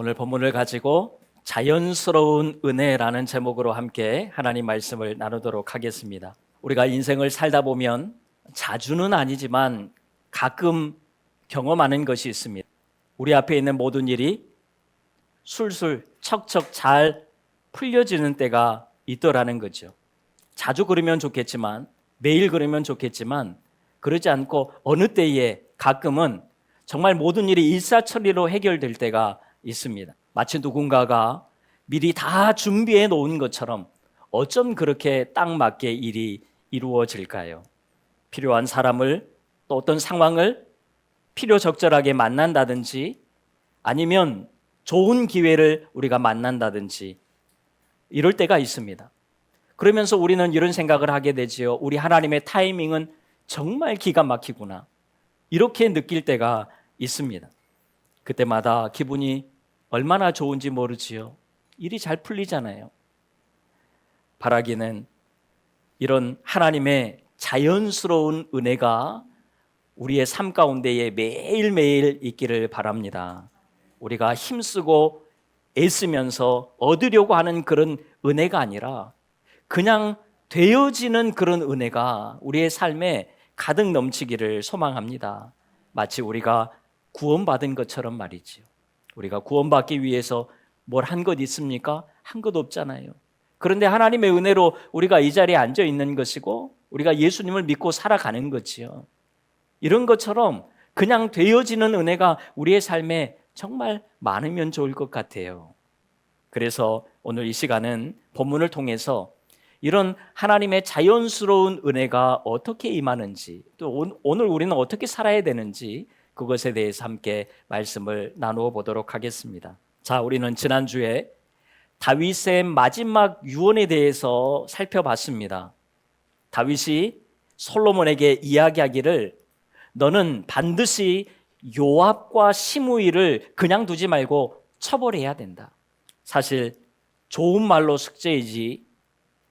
오늘 본문을 가지고 자연스러운 은혜라는 제목으로 함께 하나님 말씀을 나누도록 하겠습니다. 우리가 인생을 살다 보면 자주는 아니지만 가끔 경험하는 것이 있습니다. 우리 앞에 있는 모든 일이 술술 척척 잘 풀려지는 때가 있더라는 거죠. 자주 그러면 좋겠지만, 매일 그러면 좋겠지만, 그러지 않고 어느 때에 가끔은 정말 모든 일이 일사천리로 해결될 때가 있습니다. 마치 누군가가 미리 다 준비해 놓은 것처럼 어쩜 그렇게 딱 맞게 일이 이루어질까요? 필요한 사람을, 또 어떤 상황을 필요적절하게 만난다든지, 아니면 좋은 기회를 우리가 만난다든지 이럴 때가 있습니다. 그러면서 우리는 이런 생각을 하게 되지요. 우리 하나님의 타이밍은 정말 기가 막히구나, 이렇게 느낄 때가 있습니다. 그때마다 기분이 얼마나 좋은지 모르지요. 일이 잘 풀리잖아요. 바라기는 이런 하나님의 자연스러운 은혜가 우리의 삶 가운데에 매일매일 있기를 바랍니다. 우리가 힘쓰고 애쓰면서 얻으려고 하는 그런 은혜가 아니라 그냥 되어지는 그런 은혜가 우리의 삶에 가득 넘치기를 소망합니다. 마치 우리가 구원받은 것처럼 말이지요. 우리가 구원받기 위해서 뭘 한 것 있습니까? 한 것 없잖아요. 그런데 하나님의 은혜로 우리가 이 자리에 앉아 있는 것이고 우리가 예수님을 믿고 살아가는 거지요. 이런 것처럼 그냥 되어지는 은혜가 우리의 삶에 정말 많으면 좋을 것 같아요. 그래서 오늘 이 시간은 본문을 통해서 이런 하나님의 자연스러운 은혜가 어떻게 임하는지, 또 오늘 우리는 어떻게 살아야 되는지, 그것에 대해서 함께 말씀을 나누어 보도록 하겠습니다. 자, 우리는 지난주에 다윗의 마지막 유언에 대해서 살펴봤습니다. 다윗이 솔로몬에게 이야기하기를, 너는 반드시 요압과 시므이를 그냥 두지 말고 처벌해야 된다. 사실 좋은 말로 숙제이지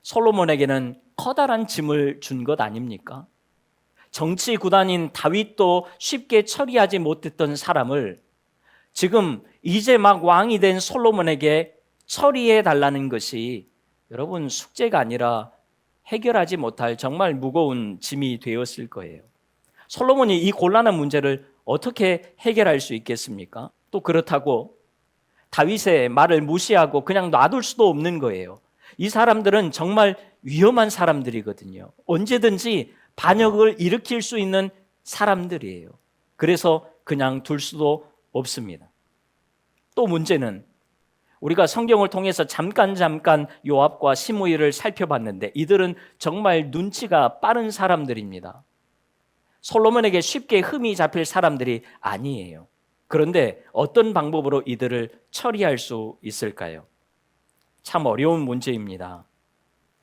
솔로몬에게는 커다란 짐을 준 것 아닙니까? 정치 구단인 다윗도 쉽게 처리하지 못했던 사람을 지금 이제 막 왕이 된 솔로몬에게 처리해 달라는 것이 여러분 숙제가 아니라 해결하지 못할 정말 무거운 짐이 되었을 거예요. 솔로몬이 이 곤란한 문제를 어떻게 해결할 수 있겠습니까? 또 그렇다고 다윗의 말을 무시하고 그냥 놔둘 수도 없는 거예요. 이 사람들은 정말 위험한 사람들이거든요. 언제든지 반역을 일으킬 수 있는 사람들이에요. 그래서 그냥 둘 수도 없습니다. 또 문제는 우리가 성경을 통해서 잠깐 요압과 시므이를 살펴봤는데 이들은 정말 눈치가 빠른 사람들입니다. 솔로몬에게 쉽게 흠이 잡힐 사람들이 아니에요. 그런데 어떤 방법으로 이들을 처리할 수 있을까요? 참 어려운 문제입니다.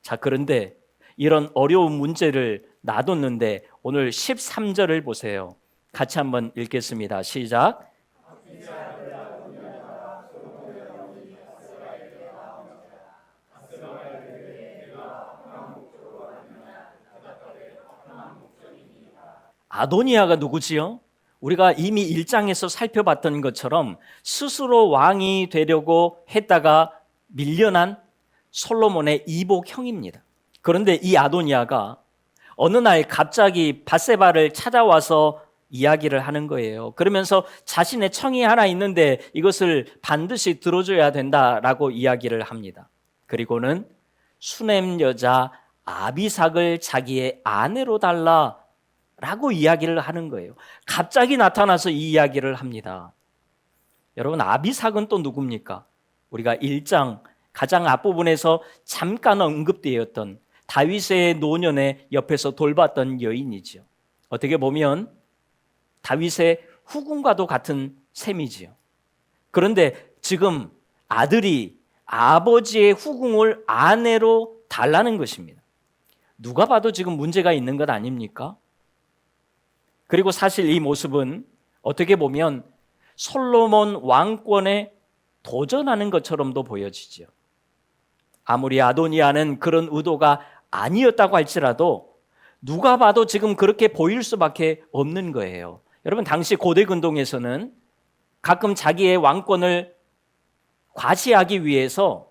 자, 그런데 이런 어려운 문제를 놔뒀는데 오늘 13절을 보세요. 같이 한번 읽겠습니다. 시작. 아도니아가 누구지요? 우리가 이미 1장에서 살펴봤던 것처럼 스스로 왕이 되려고 했다가 밀려난 솔로몬의 이복형입니다. 그런데 이 아도니아가 어느 날 갑자기 밧세바를 찾아와서 이야기를 하는 거예요. 그러면서 자신의 청이 하나 있는데 이것을 반드시 들어줘야 된다라고 이야기를 합니다. 그리고는 수넴 여자 아비삭을 자기의 아내로 달라라고 이야기를 하는 거예요. 갑자기 나타나서 이 이야기를 합니다. 여러분, 아비삭은 또 누굽니까? 우리가 1장 가장 앞부분에서 잠깐 언급되었던 다윗의 노년에 옆에서 돌봤던 여인이지요. 어떻게 보면 다윗의 후궁과도 같은 셈이지요. 그런데 지금 아들이 아버지의 후궁을 아내로 달라는 것입니다. 누가 봐도 지금 문제가 있는 것 아닙니까? 그리고 사실 이 모습은 어떻게 보면 솔로몬 왕권에 도전하는 것처럼도 보여지죠. 아무리 아도니아는 그런 의도가 아니었다고 할지라도 누가 봐도 지금 그렇게 보일 수밖에 없는 거예요. 여러분, 당시 고대 근동에서는 가끔 자기의 왕권을 과시하기 위해서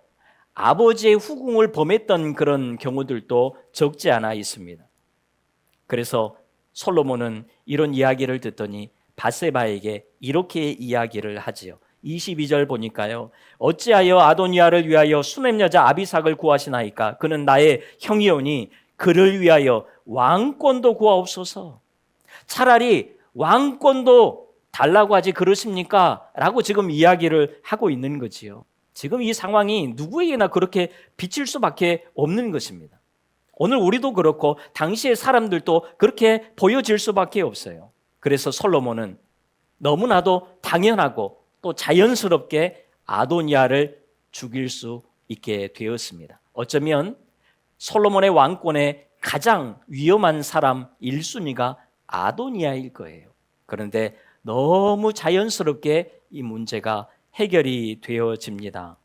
아버지의 후궁을 범했던 그런 경우들도 적지 않아 있습니다. 그래서 솔로몬은 이런 이야기를 듣더니 밧세바에게 이렇게 이야기를 하지요. 22절 보니까요. 어찌하여 아도니아를 위하여 수넴 여자 아비삭을 구하시나이까? 그는 나의 형이오니 그를 위하여 왕권도 구하옵소서. 차라리 왕권도 달라고 하지 그러십니까? 라고 지금 이야기를 하고 있는 거지요. 지금 이 상황이 누구에게나 그렇게 비칠 수밖에 없는 것입니다. 오늘 우리도 그렇고 당시의 사람들도 그렇게 보여질 수밖에 없어요. 그래서 솔로몬은 너무나도 당연하고 또 자연스럽게 아도니아를 죽일 수 있게 되었습니다. 어쩌면 솔로몬의 왕권의 가장 위험한 사람 1순위가 아도니아일 거예요. 그런데 너무 자연스럽게 이 문제가 해결이 되어집니다.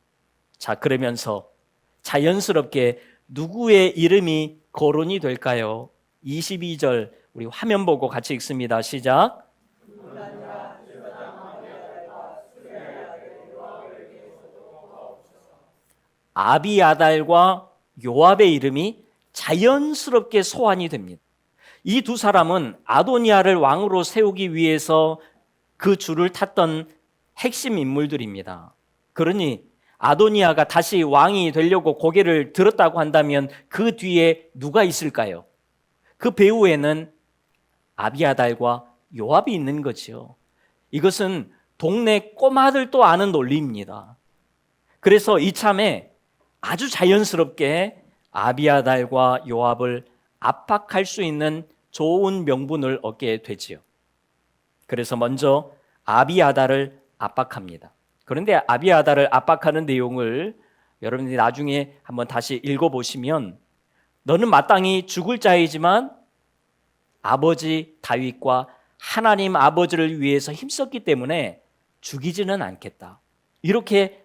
자, 그러면서 자연스럽게 누구의 이름이 거론이 될까요? 22절 우리 화면 보고 같이 읽습니다. 시작. 아비아달과 요압의 이름이 자연스럽게 소환이 됩니다. 이 두 사람은 아도니아를 왕으로 세우기 위해서 그 줄을 탔던 핵심 인물들입니다. 그러니 아도니아가 다시 왕이 되려고 고개를 들었다고 한다면 그 뒤에 누가 있을까요? 그 배후에는 아비아달과 요압이 있는 거죠. 이것은 동네 꼬마들도 아는 논리입니다. 그래서 이참에 아주 자연스럽게 아비아달과 요압을 압박할 수 있는 좋은 명분을 얻게 되지요. 그래서 먼저 아비아달을 압박합니다. 그런데 아비아달을 압박하는 내용을 여러분들이 나중에 한번 다시 읽어보시면 너는 마땅히 죽을 자이지만 아버지 다윗과 하나님 아버지를 위해서 힘썼기 때문에 죽이지는 않겠다. 이렇게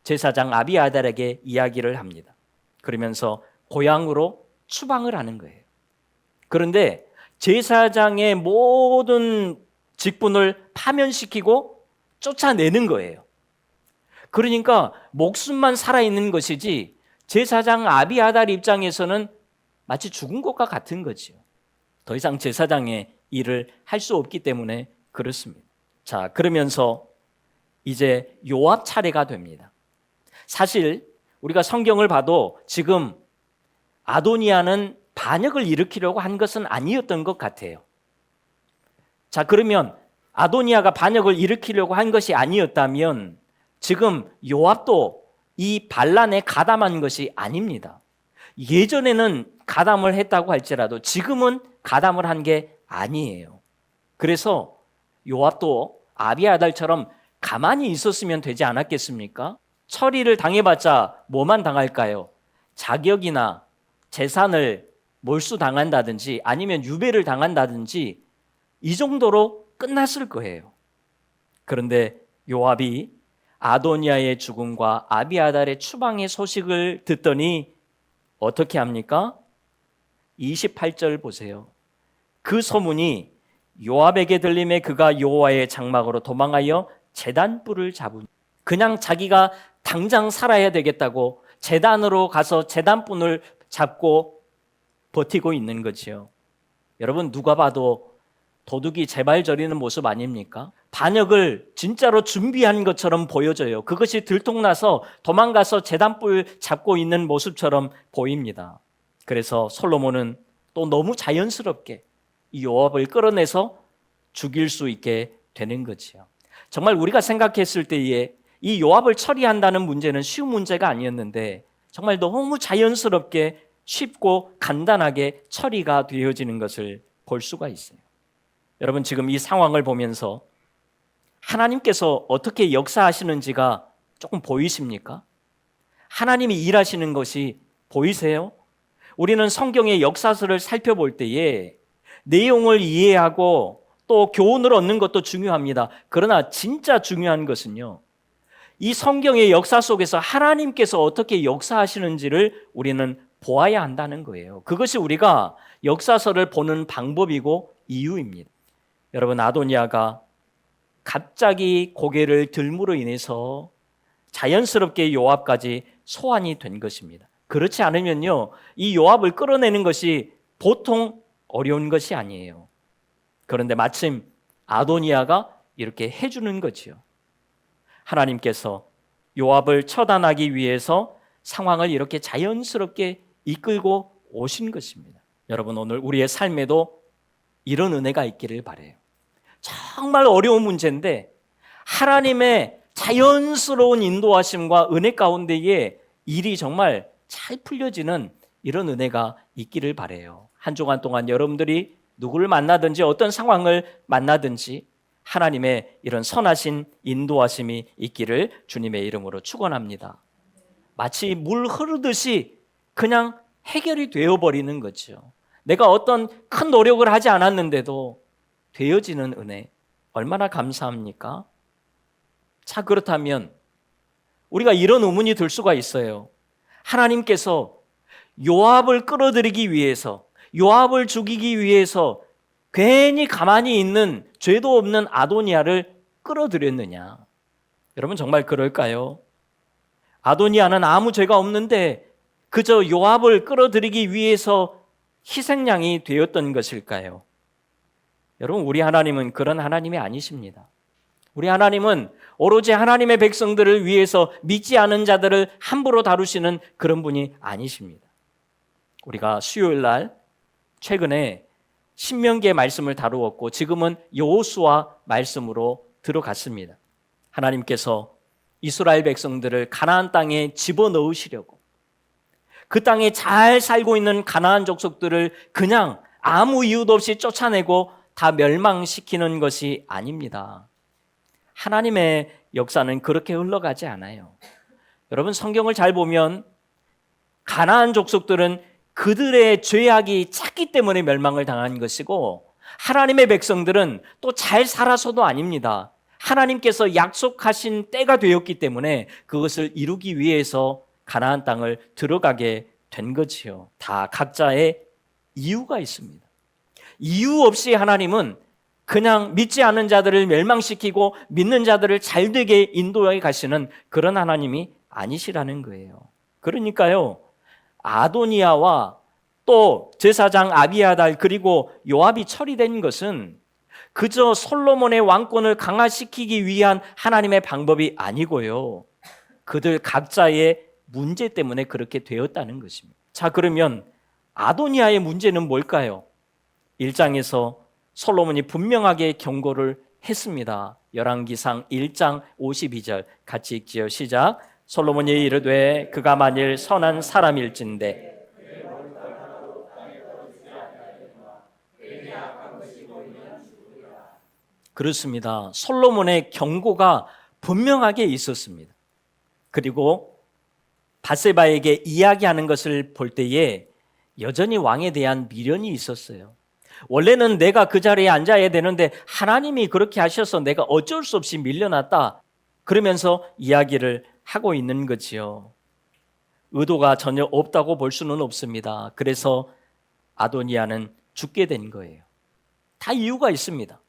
제사장 아비아달에게 이야기를 합니다. 그러면서 고향으로 추방을 하는 거예요. 그런데 제사장의 모든 직분을 파면시키고 쫓아내는 거예요. 그러니까 목숨만 살아있는 것이지 제사장 아비아달 입장에서는 마치 죽은 것과 같은 거죠. 더 이상 제사장의 일을 할 수 없기 때문에 그렇습니다. 자, 그러면서 이제 요압 차례가 됩니다. 사실 우리가 성경을 봐도 지금 아도니아는 반역을 일으키려고 한 것은 아니었던 것 같아요. 자, 그러면 아도니아가 반역을 일으키려고 한 것이 아니었다면 지금 요압도 이 반란에 가담한 것이 아닙니다. 예전에는 가담을 했다고 할지라도 지금은 가담을 한 게 아니에요. 그래서 요압도 아비아달처럼 가만히 있었으면 되지 않았겠습니까? 처리를 당해봤자 뭐만 당할까요? 자격이나 재산을 몰수당한다든지 아니면 유배를 당한다든지 이 정도로 끝났을 거예요. 그런데 요압이 아도니아의 죽음과 아비아달의 추방의 소식을 듣더니 어떻게 합니까? 28절 보세요. 그 소문이 요압에게 들림에 그가 여호와의 장막으로 도망하여 제단불을 잡으니 그냥 자기가 당장 살아야 되겠다고 제단으로 가서 제단불을 잡고 버티고 있는 거지요. 여러분 누가 봐도 도둑이 제발 저리는 모습 아닙니까? 반역을 진짜로 준비한 것처럼 보여져요. 그것이 들통나서 도망가서 제단불 잡고 있는 모습처럼 보입니다. 그래서 솔로몬은 또 너무 자연스럽게 이 요압을 끌어내서 죽일 수 있게 되는 거지요. 정말 우리가 생각했을 때에 이 요압을 처리한다는 문제는 쉬운 문제가 아니었는데 정말 너무 자연스럽게 쉽고 간단하게 처리가 되어지는 것을 볼 수가 있어요. 여러분 지금 이 상황을 보면서 하나님께서 어떻게 역사하시는지가 조금 보이십니까? 하나님이 일하시는 것이 보이세요? 우리는 성경의 역사서를 살펴볼 때에 내용을 이해하고 또 교훈을 얻는 것도 중요합니다. 그러나 진짜 중요한 것은요, 이 성경의 역사 속에서 하나님께서 어떻게 역사하시는지를 우리는 보아야 한다는 거예요. 그것이 우리가 역사서를 보는 방법이고 이유입니다. 여러분 아도니아가 갑자기 고개를 들므로 인해서 자연스럽게 요압까지 소환이 된 것입니다. 그렇지 않으면요, 이 요압을 끌어내는 것이 보통 어려운 것이 아니에요. 그런데 마침 아도니아가 이렇게 해주는 거지요. 하나님께서 요압을 처단하기 위해서 상황을 이렇게 자연스럽게 이끌고 오신 것입니다. 여러분, 오늘 우리의 삶에도 이런 은혜가 있기를 바라요. 정말 어려운 문제인데 하나님의 자연스러운 인도하심과 은혜 가운데에 일이 정말 잘 풀려지는 이런 은혜가 있기를 바라요. 한 주간 동안 여러분들이 누구를 만나든지 어떤 상황을 만나든지 하나님의 이런 선하신 인도하심이 있기를 주님의 이름으로 축원합니다. 마치 물 흐르듯이 그냥 해결이 되어버리는 거죠. 내가 어떤 큰 노력을 하지 않았는데도 되어지는 은혜, 얼마나 감사합니까? 자, 그렇다면 우리가 이런 의문이 들 수가 있어요. 하나님께서 요압을 끌어들이기 위해서, 요압을 죽이기 위해서 괜히 가만히 있는 죄도 없는 아도니아를 끌어들였느냐? 여러분, 정말 그럴까요? 아도니아는 아무 죄가 없는데 그저 요압을 끌어들이기 위해서 희생양이 되었던 것일까요? 여러분, 우리 하나님은 그런 하나님이 아니십니다. 우리 하나님은 오로지 하나님의 백성들을 위해서 믿지 않은 자들을 함부로 다루시는 그런 분이 아니십니다. 우리가 수요일 날 최근에 신명기의 말씀을 다루었고 지금은 여호수아 말씀으로 들어갔습니다. 하나님께서 이스라엘 백성들을 가나안 땅에 집어넣으시려고 그 땅에 잘 살고 있는 가나안 족속들을 그냥 아무 이유도 없이 쫓아내고 다 멸망시키는 것이 아닙니다. 하나님의 역사는 그렇게 흘러가지 않아요. 여러분, 성경을 잘 보면 가나안 족속들은 그들의 죄악이 작기 때문에 멸망을 당한 것이고 하나님의 백성들은 또 잘 살아서도 아닙니다. 하나님께서 약속하신 때가 되었기 때문에 그것을 이루기 위해서 가나안 땅을 들어가게 된 거지요. 다 각자의 이유가 있습니다. 이유 없이 하나님은 그냥 믿지 않은 자들을 멸망시키고 믿는 자들을 잘되게 인도해 가시는 그런 하나님이 아니시라는 거예요. 그러니까요, 아도니아와 또 제사장 아비아달 그리고 요압이 처리된 것은 그저 솔로몬의 왕권을 강화시키기 위한 하나님의 방법이 아니고요, 그들 각자의 문제 때문에 그렇게 되었다는 것입니다. 자, 그러면 아도니아의 문제는 뭘까요? 1장에서 솔로몬이 분명하게 경고를 했습니다. 열왕기상 1장 52절 같이 읽지요. 시작. 솔로몬이 이르되 그가 만일 선한 사람일진데 그렇습니다. 솔로몬의 경고가 분명하게 있었습니다. 그리고 밧세바에게 이야기하는 것을 볼 때에 여전히 왕에 대한 미련이 있었어요. 원래는 내가 그 자리에 앉아야 되는데 하나님이 그렇게 하셔서 내가 어쩔 수 없이 밀려났다, 그러면서 이야기를 하고 있는 거지요. 의도가 전혀 없다고 볼 수는 없습니다. 그래서 아도니아는 죽게 된 거예요. 다 이유가 있습니다.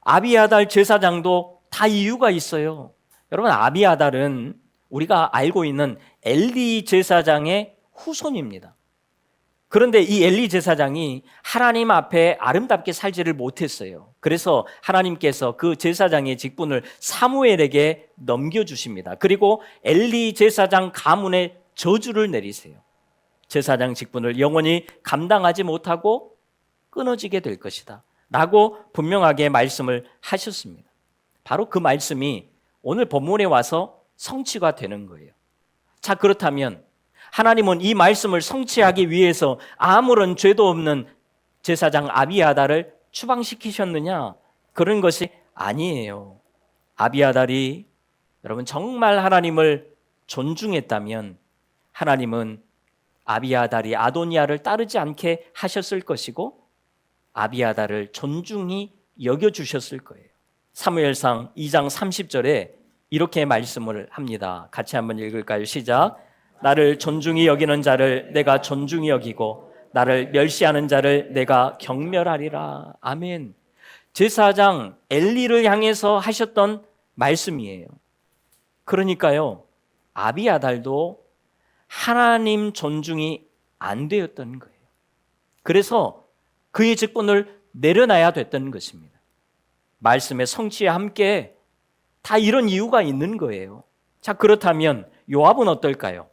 아비아달 제사장도 다 이유가 있어요. 여러분, 아비아달은 우리가 알고 있는 엘리 제사장의 후손입니다. 그런데 이 엘리 제사장이 하나님 앞에 아름답게 살지를 못했어요. 그래서 하나님께서 그 제사장의 직분을 사무엘에게 넘겨주십니다. 그리고 엘리 제사장 가문에 저주를 내리세요. 제사장 직분을 영원히 감당하지 못하고 끊어지게 될 것이다 라고 분명하게 말씀을 하셨습니다. 바로 그 말씀이 오늘 본문에 와서 성취가 되는 거예요. 자, 그렇다면 하나님은 이 말씀을 성취하기 위해서 아무런 죄도 없는 제사장 아비아달을 추방시키셨느냐? 그런 것이 아니에요. 아비아달이 여러분 정말 하나님을 존중했다면 하나님은 아비아달이 아도니아를 따르지 않게 하셨을 것이고 아비아달을 존중히 여겨주셨을 거예요. 사무엘상 2장 30절에 이렇게 말씀을 합니다. 같이 한번 읽을까요? 시작. 나를 존중히 여기는 자를 내가 존중히 여기고 나를 멸시하는 자를 내가 경멸하리라. 아멘. 제사장 엘리를 향해서 하셨던 말씀이에요. 그러니까요, 아비아달도 하나님 존중이 안 되었던 거예요. 그래서 그의 직분을 내려놔야 됐던 것입니다. 말씀의 성취에 함께 다 이런 이유가 있는 거예요. 자, 그렇다면 요압은 어떨까요?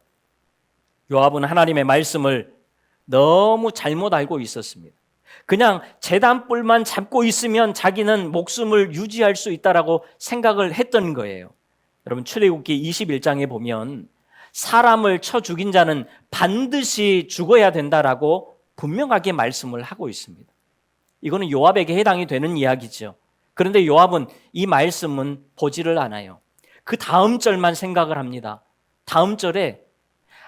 요압은 하나님의 말씀을 너무 잘못 알고 있었습니다. 그냥 제단불만 잡고 있으면 자기는 목숨을 유지할 수 있다라고 생각을 했던 거예요. 여러분, 출애굽기 21장에 보면 사람을 쳐 죽인 자는 반드시 죽어야 된다라고 분명하게 말씀을 하고 있습니다. 이거는 요압에게 해당이 되는 이야기죠. 그런데 요압은 이 말씀은 보지를 않아요. 그 다음 절만 생각을 합니다. 다음 절에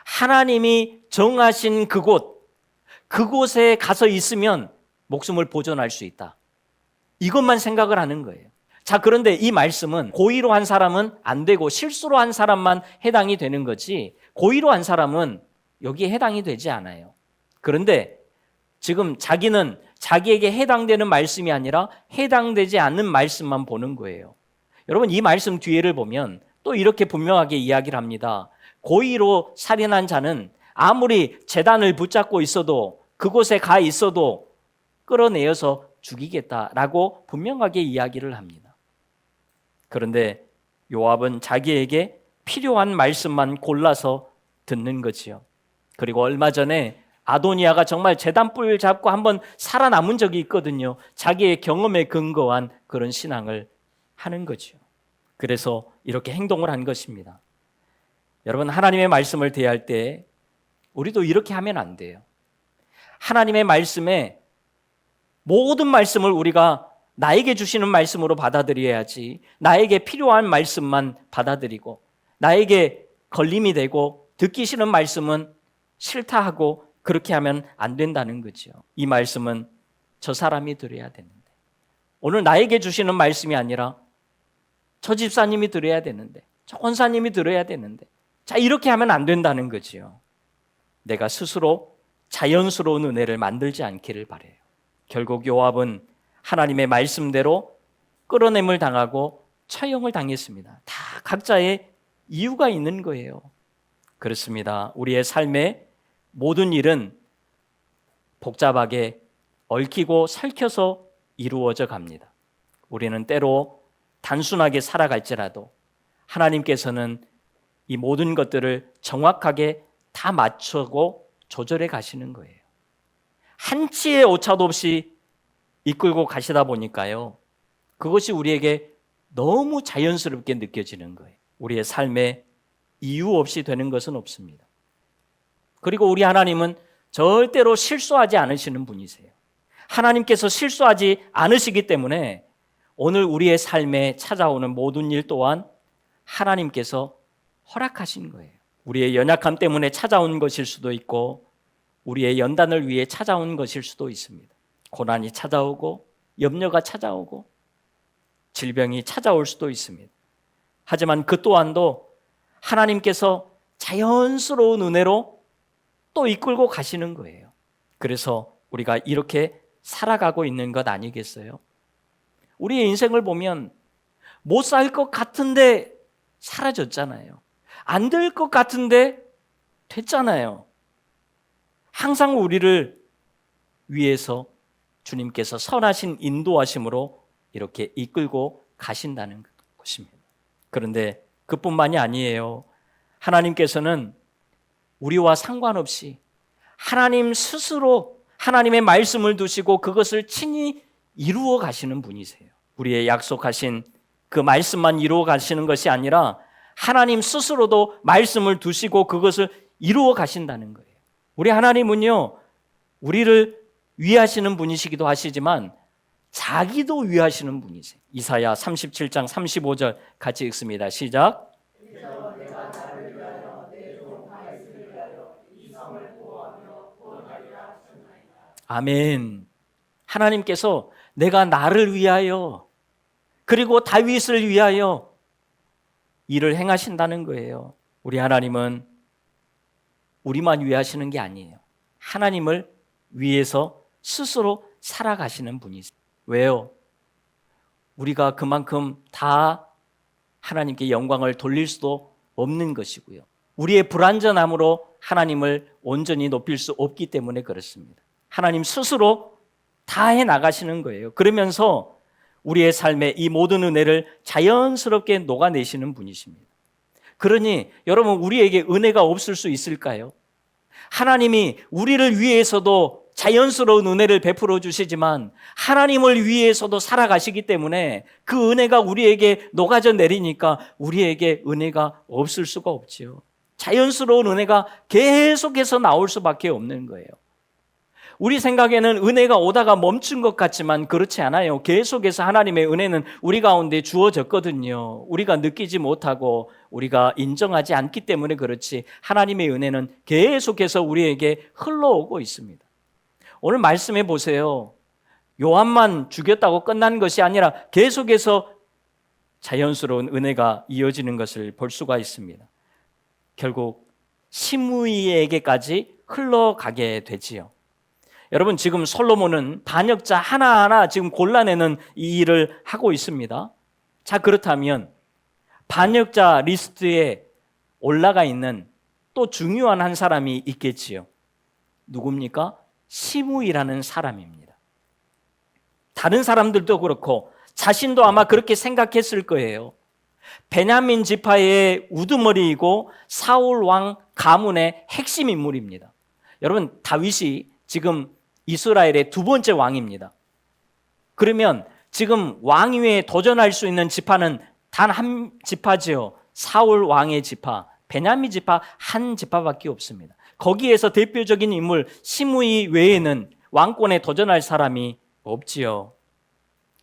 하나님이 정하신 그곳에 가서 있으면 목숨을 보존할 수 있다. 이것만 생각을 하는 거예요. 자, 그런데 이 말씀은 고의로 한 사람은 안 되고 실수로 한 사람만 해당이 되는 거지, 고의로 한 사람은 여기에 해당이 되지 않아요. 그런데 지금 자기는 자기에게 해당되는 말씀이 아니라 해당되지 않는 말씀만 보는 거예요. 여러분, 이 말씀 뒤에를 보면 또 이렇게 분명하게 이야기를 합니다. 고의로 살인한 자는 아무리 제단을 붙잡고 있어도, 그곳에 가 있어도 끌어내어서 죽이겠다라고 분명하게 이야기를 합니다. 그런데 요압은 자기에게 필요한 말씀만 골라서 듣는 거지요. 그리고 얼마 전에 아도니아가 정말 제단불 잡고 한번 살아남은 적이 있거든요. 자기의 경험에 근거한 그런 신앙을 하는 거죠. 그래서 이렇게 행동을 한 것입니다. 여러분, 하나님의 말씀을 대할 때 우리도 이렇게 하면 안 돼요. 하나님의 말씀에 모든 말씀을 우리가 나에게 주시는 말씀으로 받아들여야지, 나에게 필요한 말씀만 받아들이고 나에게 걸림이 되고 듣기 싫은 말씀은 싫다 하고 그렇게 하면 안 된다는 거죠. 이 말씀은 저 사람이 들어야 되는데, 오늘 나에게 주시는 말씀이 아니라 저 집사님이 들어야 되는데, 저 권사님이 들어야 되는데, 자, 이렇게 하면 안 된다는 거죠. 내가 스스로 자연스러운 은혜를 만들지 않기를 바라요. 결국 요압은 하나님의 말씀대로 끌어냄을 당하고 처형을 당했습니다. 다 각자의 이유가 있는 거예요. 그렇습니다. 우리의 삶의 모든 일은 복잡하게 얽히고 설켜서 이루어져 갑니다. 우리는 때로 단순하게 살아갈지라도 하나님께서는 이 모든 것들을 정확하게 다 맞추고 조절해 가시는 거예요. 한치의 오차도 없이 이끌고 가시다 보니까요, 그것이 우리에게 너무 자연스럽게 느껴지는 거예요. 우리의 삶에 이유 없이 되는 것은 없습니다. 그리고 우리 하나님은 절대로 실수하지 않으시는 분이세요. 하나님께서 실수하지 않으시기 때문에 오늘 우리의 삶에 찾아오는 모든 일 또한 하나님께서 허락하신 거예요. 우리의 연약함 때문에 찾아온 것일 수도 있고, 우리의 연단을 위해 찾아온 것일 수도 있습니다. 고난이 찾아오고 염려가 찾아오고 질병이 찾아올 수도 있습니다. 하지만 그 또한도 하나님께서 자연스러운 은혜로 또 이끌고 가시는 거예요. 그래서 우리가 이렇게 살아가고 있는 것 아니겠어요? 우리의 인생을 보면 못 살 것 같은데 사라졌잖아요. 안 될 것 같은데 됐잖아요. 항상 우리를 위해서 주님께서 선하신 인도하심으로 이렇게 이끌고 가신다는 것입니다. 그런데 그뿐만이 아니에요. 하나님께서는 우리와 상관없이 하나님 스스로 하나님의 말씀을 두시고 그것을 친히 이루어 가시는 분이세요. 우리의 약속하신 그 말씀만 이루어 가시는 것이 아니라 하나님 스스로도 말씀을 두시고 그것을 이루어 가신다는 거예요. 우리 하나님은요, 우리를 위하시는 분이시기도 하시지만 자기도 위하시는 분이세요. 이사야 37장 35절 같이 읽습니다. 시작. 아멘. 하나님께서 내가 나를 위하여 그리고 다윗을 위하여 일을 행하신다는 거예요. 우리 하나님은 우리만 위하시는 게 아니에요. 하나님을 위해서 스스로 살아가시는 분이세요. 왜요? 우리가 그만큼 다 하나님께 영광을 돌릴 수도 없는 것이고요. 우리의 불완전함으로 하나님을 온전히 높일 수 없기 때문에 그렇습니다. 하나님 스스로 다 해나가시는 거예요. 그러면서 우리의 삶에 이 모든 은혜를 자연스럽게 녹아내시는 분이십니다. 그러니 여러분, 우리에게 은혜가 없을 수 있을까요? 하나님이 우리를 위해서도 자연스러운 은혜를 베풀어 주시지만 하나님을 위해서도 살아가시기 때문에 그 은혜가 우리에게 녹아져 내리니까 우리에게 은혜가 없을 수가 없지요. 자연스러운 은혜가 계속해서 나올 수밖에 없는 거예요. 우리 생각에는 은혜가 오다가 멈춘 것 같지만 그렇지 않아요. 계속해서 하나님의 은혜는 우리 가운데 주어졌거든요. 우리가 느끼지 못하고 우리가 인정하지 않기 때문에 그렇지, 하나님의 은혜는 계속해서 우리에게 흘러오고 있습니다. 오늘 말씀해 보세요. 요한만 죽였다고 끝난 것이 아니라 계속해서 자연스러운 은혜가 이어지는 것을 볼 수가 있습니다. 결국 시므이에게까지 흘러가게 되지요. 여러분, 지금 솔로몬은 반역자 하나하나 지금 골라내는 이 일을 하고 있습니다. 자, 그렇다면 반역자 리스트에 올라가 있는 또 중요한 한 사람이 있겠지요. 누굽니까? 시므이라는 사람입니다. 다른 사람들도 그렇고 자신도 아마 그렇게 생각했을 거예요. 베냐민 지파의 우두머리이고 사울 왕 가문의 핵심 인물입니다. 여러분, 다윗이 지금 이스라엘의 두 번째 왕입니다. 그러면 지금 왕위에 도전할 수 있는 지파는 단 한 지파지요. 사울 왕의 지파, 베냐민 지파 한 지파밖에 없습니다. 거기에서 대표적인 인물 시므이 외에는 왕권에 도전할 사람이 없지요.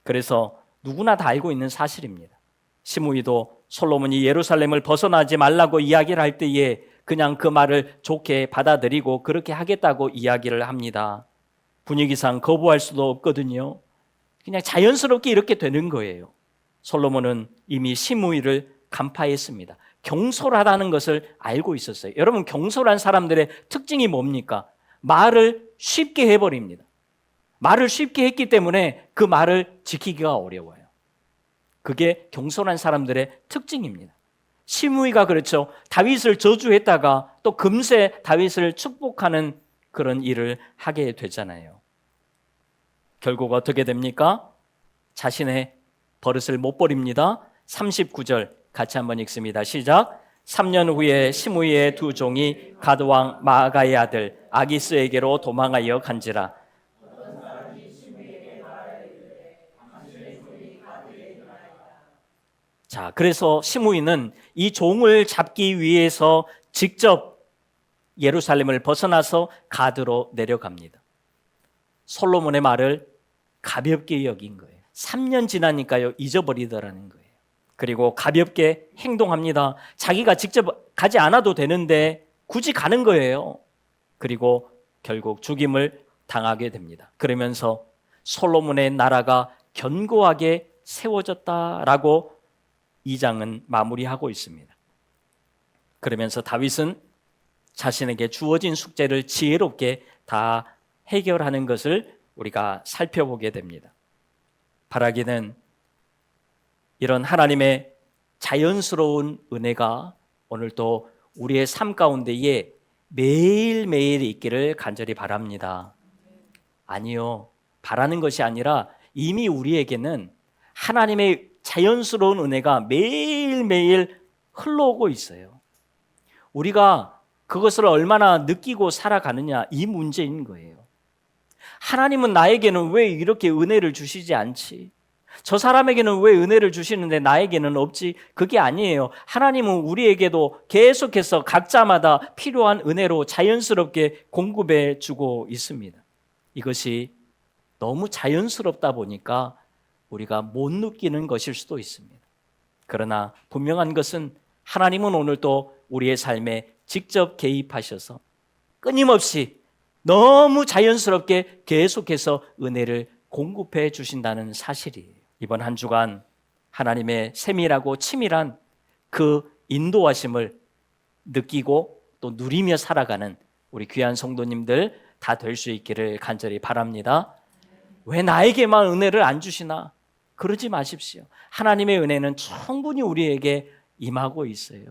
그래서 누구나 다 알고 있는 사실입니다. 시므이도 솔로몬이 예루살렘을 벗어나지 말라고 이야기를 할 때에 그냥 그 말을 좋게 받아들이고 그렇게 하겠다고 이야기를 합니다. 분위기상 거부할 수도 없거든요. 그냥 자연스럽게 이렇게 되는 거예요. 솔로몬은 이미 시므이를 간파했습니다. 경솔하다는 것을 알고 있었어요. 여러분, 경솔한 사람들의 특징이 뭡니까? 말을 쉽게 해버립니다. 말을 쉽게 했기 때문에 그 말을 지키기가 어려워요. 그게 경솔한 사람들의 특징입니다. 시므이가 그렇죠. 다윗을 저주했다가 또 금세 다윗을 축복하는 그런 일을 하게 되잖아요. 결국 어떻게 됩니까? 자신의 버릇을 못 버립니다. 39절 같이 한번 읽습니다. 시작. 3년 후에 시므이의 두 종이 가드왕 마아가의 아들 아기스에게로 도망하여 간지라. 자, 그래서 시므이는 이 종을 잡기 위해서 직접 예루살렘을 벗어나서 가드로 내려갑니다. 솔로몬의 말을 가볍게 여긴 거예요. 3년 지나니까요, 잊어버리더라는 거예요. 그리고 가볍게 행동합니다. 자기가 직접 가지 않아도 되는데 굳이 가는 거예요. 그리고 결국 죽임을 당하게 됩니다. 그러면서 솔로몬의 나라가 견고하게 세워졌다라고 2장은 마무리하고 있습니다. 그러면서 다윗은 자신에게 주어진 숙제를 지혜롭게 다 해결하는 것을 우리가 살펴보게 됩니다. 바라기는 이런 하나님의 자연스러운 은혜가 오늘도 우리의 삶 가운데에 매일매일 있기를 간절히 바랍니다. 아니요, 바라는 것이 아니라 이미 우리에게는 하나님의 자연스러운 은혜가 매일매일 흘러오고 있어요. 우리가 그것을 얼마나 느끼고 살아가느냐, 이 문제인 거예요. 하나님은 나에게는 왜 이렇게 은혜를 주시지 않지? 저 사람에게는 왜 은혜를 주시는데 나에게는 없지? 그게 아니에요. 하나님은 우리에게도 계속해서 각자마다 필요한 은혜로 자연스럽게 공급해 주고 있습니다. 이것이 너무 자연스럽다 보니까 우리가 못 느끼는 것일 수도 있습니다. 그러나 분명한 것은 하나님은 오늘도 우리의 삶에 직접 개입하셔서 끊임없이 너무 자연스럽게 계속해서 은혜를 공급해 주신다는 사실이에요. 이번 한 주간 하나님의 세밀하고 치밀한 그 인도하심을 느끼고 또 누리며 살아가는 우리 귀한 성도님들 다 될 수 있기를 간절히 바랍니다. 왜 나에게만 은혜를 안 주시나? 그러지 마십시오. 하나님의 은혜는 충분히 우리에게 임하고 있어요.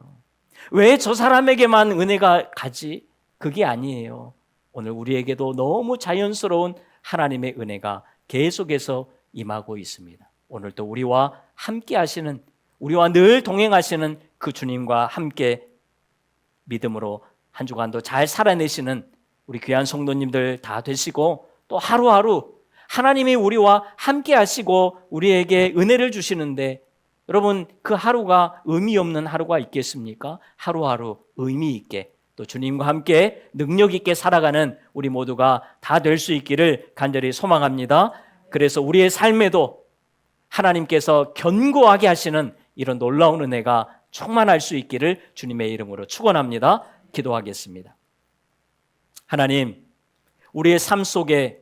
왜 저 사람에게만 은혜가 가지? 그게 아니에요. 오늘 우리에게도 너무 자연스러운 하나님의 은혜가 계속해서 임하고 있습니다. 오늘도 우리와 함께 하시는, 우리와 늘 동행하시는 그 주님과 함께 믿음으로 한 주간도 잘 살아내시는 우리 귀한 성도님들 다 되시고, 또 하루하루 하나님이 우리와 함께 하시고 우리에게 은혜를 주시는데, 여러분 그 하루가 의미 없는 하루가 있겠습니까? 하루하루 의미 있게 또 주님과 함께 능력 있게 살아가는 우리 모두가 다 될 수 있기를 간절히 소망합니다. 그래서 우리의 삶에도 하나님께서 견고하게 하시는 이런 놀라운 은혜가 충만할 수 있기를 주님의 이름으로 축원합니다. 기도하겠습니다. 하나님, 우리의 삶 속에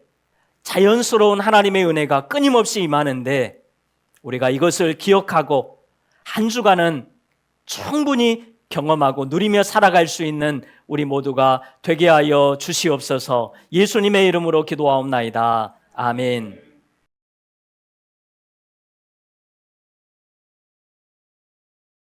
자연스러운 하나님의 은혜가 끊임없이 임하는데 우리가 이것을 기억하고 한 주간은 충분히 경험하고 누리며 살아갈 수 있는 우리 모두가 되게 하여 주시옵소서. 예수님의 이름으로 기도하옵나이다. 아멘.